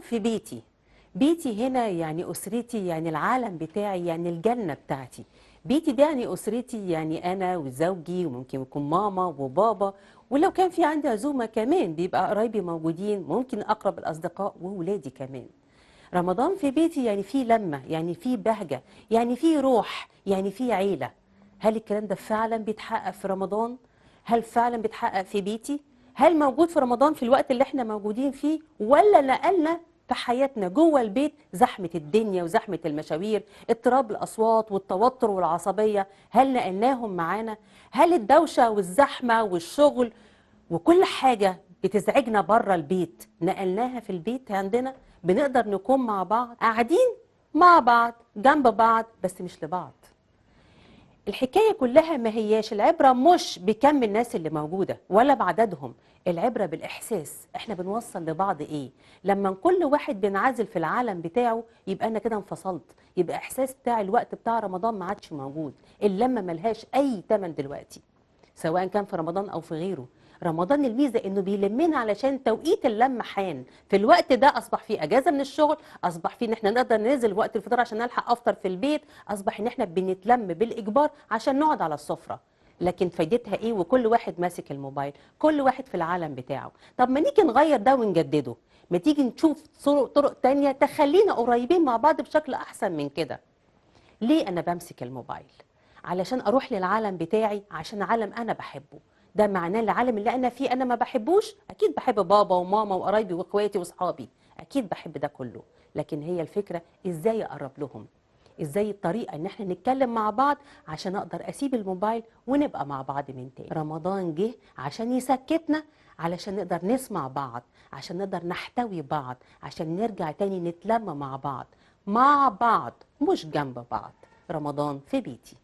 في بيتي. بيتي هنا يعني أسرتي، يعني العالم بتاعي، يعني الجنة بتاعتي. بيتي ده يعني أسرتي، يعني أنا وزوجي، وممكن يكون ماما وبابا، ولو كان في عندي عزومة كمان بيبقى قرايبي موجودين، ممكن أقرب الأصدقاء وولادي كمان. رمضان في بيتي يعني فيه لمة، يعني فيه بهجة، يعني فيه روح، يعني فيه عيلة. هل الكلام ده فعلا بيتحقق في رمضان؟ هل فعلا بيتحقق في بيتي؟ هل موجود في رمضان في الوقت اللي احنا موجودين فيه، ولا نقلنا في حياتنا جوه البيت زحمة الدنيا وزحمة المشاوير، اضطراب الأصوات والتوتر والعصبية، هل نقلناهم معانا؟ هل الدوشة والزحمة والشغل وكل حاجة بتزعجنا بره البيت نقلناها في البيت عندنا؟ بنقدر نكون مع بعض قاعدين مع بعض جنب بعض بس مش لبعض. الحكاية كلها ما هياش العبرة مش بكم الناس اللي موجودة ولا بعددهم، العبرة بالإحساس. احنا بنوصل لبعض ايه؟ لما كل واحد بينعزل في العالم بتاعه يبقى انا كده انفصلت، يبقى احساس بتاع الوقت بتاع رمضان ما عادش موجود. اللمة ملهاش اي تمن دلوقتي، سواء كان في رمضان او في غيره. رمضان الميزه انه بيلمنا علشان توقيت اللمه حان في الوقت ده، اصبح فيه اجازه من الشغل، اصبح فيه ان احنا نقدر ننزل وقت الفطار عشان نلحق افطر في البيت، اصبح ان احنا بنتلم بالاجبار عشان نقعد على السفره. لكن فايدتها ايه وكل واحد ماسك الموبايل، كل واحد في العالم بتاعه؟ طب ما نيجي نغير ده ونجدده، ما تيجي نشوف طرق تانية تخلينا قريبين مع بعض بشكل احسن من كده. ليه انا بمسك الموبايل؟ علشان اروح للعالم بتاعي، عشان عالم انا بحبه. ده معناه العالم اللي انا فيه انا ما بحبوش؟ اكيد بحب بابا وماما وقرايبي واخواتي واصحابي، اكيد بحب ده كله. لكن هي الفكرة ازاي اقرب لهم، ازاي الطريقة ان احنا نتكلم مع بعض عشان اقدر اسيب الموبايل ونبقى مع بعض من تاني. رمضان جه عشان يسكتنا، علشان نقدر نسمع بعض، عشان نقدر نحتوي بعض، عشان نرجع تاني نتلم مع بعض، مع بعض مش جنب بعض. رمضان في بيتي.